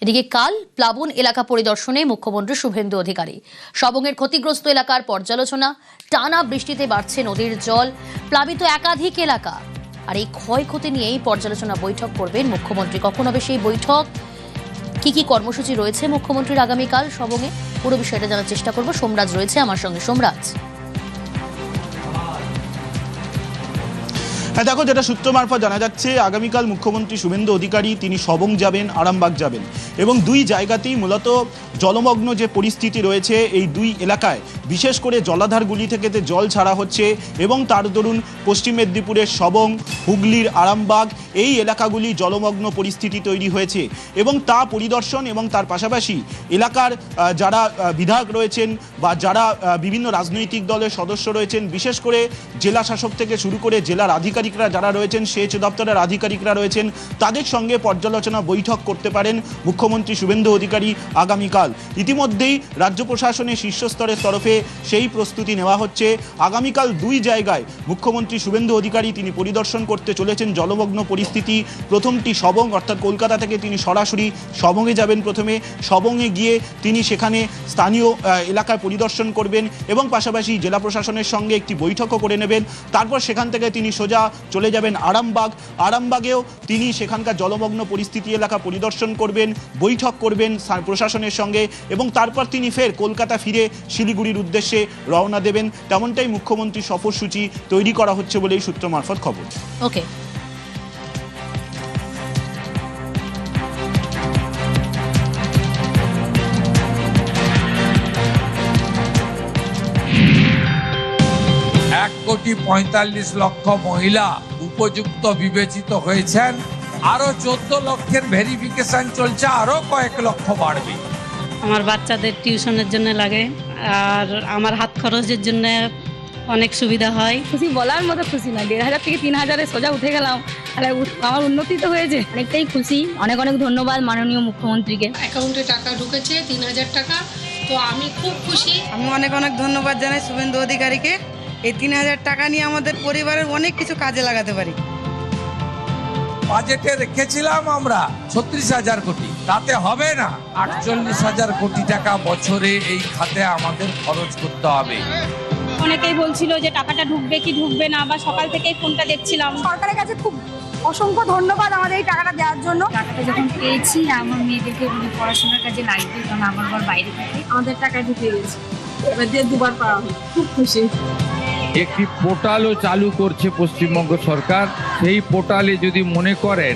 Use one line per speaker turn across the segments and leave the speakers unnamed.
এদিকে কাল প্লাবন এলাকা পরিদর্শনে মুখ্যমন্ত্রী শুভেন্দু অধিকারী। সবংয়ের ক্ষতিগ্রস্ত এলাকার পর্যালোচনা। টানা বৃষ্টিতে বাড়ছে নদীর জল, প্লাবিত একাধিক এলাকা। আর এই ক্ষয়ক্ষতি নিয়েই পর্যালোচনা বৈঠক করবেন মুখ্যমন্ত্রী। কখন হবে সেই বৈঠক, কি কি কর্মসূচি রয়েছে মুখ্যমন্ত্রীর আগামীকাল সবংয়ে, পুরো বিষয়টা জানার চেষ্টা করব। সোমরাজ রয়েছে আমার সঙ্গে। সোমরাজ,
হ্যাঁ দেখো, যেটা সূত্র মারফত জানা যাচ্ছে, আগামীকাল মুখ্যমন্ত্রী শুভেন্দু অধিকারী তিনি সবং যাবেন, আরামবাগ যাবেন, এবং দুই জায়গাতেই মূলত জলমগ্ন যে পরিস্থিতি রয়েছে এই দুই এলাকায়, বিশেষ করে জলাধারগুলি থেকে যে জল ছাড়া হচ্ছে এবং তার দরুন পশ্চিম মেদিনীপুরের সবং, হুগলির আরামবাগ এই এলাকাগুলি জলমগ্ন পরিস্থিতি তৈরি হয়েছে এবং তা পরিদর্শন এবং তার পাশাপাশি এলাকার যারা বিধায়ক রয়েছেন বা যারা বিভিন্ন রাজনৈতিক দলের সদস্য রয়েছেন, বিশেষ করে জেলা শাসক থেকে শুরু করে জেলার আধিকারিকরা যারা রয়েছেন, সেচ দপ্তরের আধিকারিকরা রয়েছেন, তাদের সঙ্গে পর্যালোচনা বৈঠক করতে পারেন মুখ্যমন্ত্রী শুভেন্দু অধিকারী আগামীকাল। ইতিমধ্যেই রাজ্য প্রশাসনের শীর্ষস্তরের তরফে সেই প্রস্তুতি নেওয়া হচ্ছে। আগামীকাল দুই জায়গায় মুখ্যমন্ত্রী শুভেন্দু অধিকারী তিনি পরিদর্শন করতে চলেছেন জলমগ্ন পরিস্থিতি। প্রথমটি সবং, অর্থাৎ কলকাতা থেকে তিনি সরাসরি সবংয়ে যাবেন। প্রথমে সবংয়ে গিয়ে তিনি সেখানে স্থানীয় এলাকায় পরিদর্শন করবেন এবং পাশাপাশি জেলা প্রশাসনের সঙ্গে একটি বৈঠকও করে নেবেন। তারপর সেখান থেকে তিনি সোজা চলে যাবেন আরামবাগ। আরামবাগেও তিনি সেখানকার জলমগ্ন পরিস্থিতি এলাকা পরিদর্শন করবেন, বৈঠক করবেন প্রশাসনের সঙ্গে এবং তারপর তিনি ফের কলকাতা ফিরে শিলিগুড়ির উদ্দেশ্যে রওনা দেবেন। তেমনটাই মুখ্যমন্ত্রী সফরসূচি তৈরি করা হচ্ছে বলেই সূত্র মারফত খবর।
ওকে।
এক কোটি ৪৫ লক্ষ মহিলা উপযুক্ত বিবেচিত হয়েছেন। আরো ১৪ লক্ষের ভেরিফিকেশন চলছে, আরো কয়েক লক্ষ বাড়বে।
আমার বাচ্চাদের টিউশনের জন্য লাগে আর আমার হাত খরচের জন্য অনেক সুবিধা হয়।
খুশি বলার মতো খুশি না, ১,৫০০ থেকে ৩,০০০ সোজা উঠে গেলাম, তাহলে আমার উন্নতি তো হয়েছে। অনেকটাই খুশি। অনেক অনেক ধন্যবাদ মাননীয় মুখ্যমন্ত্রীকে।
অ্যাকাউন্টে টাকা ঢুকেছে ৩,০০০ টাকা, তো আমি খুব খুশি।
আমি অনেক অনেক ধন্যবাদ জানাই শুভেন্দু অধিকারীকে। এই ৩,০০০ টাকা নিয়ে আমাদের পরিবারের অনেক কিছু কাজে লাগাতে পারি।
বাজেটে রেখেছিলাম আমরা ৩৬,০০০ কোটি, তাতে হবে না। ৪৮,০০০ কোটি টাকা বছরে এই খাতে আমাদের খরচ করতে হবে।
অনেকেই বলছিল যে টাকাটা ঢুকবে কি ঢুকবে না, বা সকাল থেকেই ফোনটা দেখছিলাম। সরকারের কাছে খুব অসংখ্য ধন্যবাদ আমাদের এই টাকাটা দেওয়ার জন্য।
টাকাটা যখন পেয়েছি আমার মেয়েদেরকে পড়াশোনার কাজে লাগবে, কারণ আমার ঘর বাইরে থাকে। আমাদের টাকা ঢুকে গেছে, এবার দিয়ে দুবার পাওয়া হবে, খুব খুশি।
একটি পোর্টালও চালু করছে পশ্চিমবঙ্গ সরকার। সেই পোর্টালে যদি মনে করেন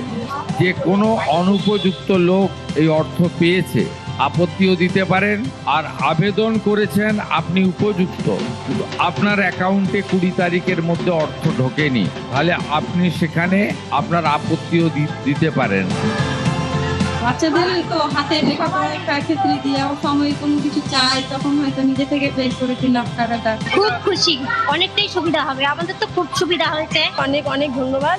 যে কোনো অনুপযুক্ত লোক এই অর্থ পেয়েছে, আপত্তিও দিতে পারেন। আর আবেদন করেছেন আপনি উপযুক্ত, কিন্তু আপনার অ্যাকাউন্টে ২০ তারিখের মধ্যে অর্থ ঢোকেনি, তাহলে আপনি সেখানে আপনার আপত্তিও দিতে পারেন।
বাচ্চাদের তো হাতে লেখাপড়ার ক্ষেত্রে দিয়ে সময় কোনো কিছু চাই, তখন হয়তো নিজে থেকে বের করে দিলাম টাকাটা।
খুব খুশি, অনেকটাই সুবিধা হবে, আমাদের তো খুব সুবিধা হয়েছে। অনেক অনেক ধন্যবাদ।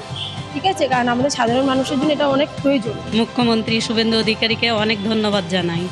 ঠিক আছে, কারণ আমাদের সাধারণ মানুষের জন্য এটা অনেক প্রয়োজন।
মুখ্যমন্ত্রী শুভেন্দু অধিকারীকে অনেক ধন্যবাদ জানাই।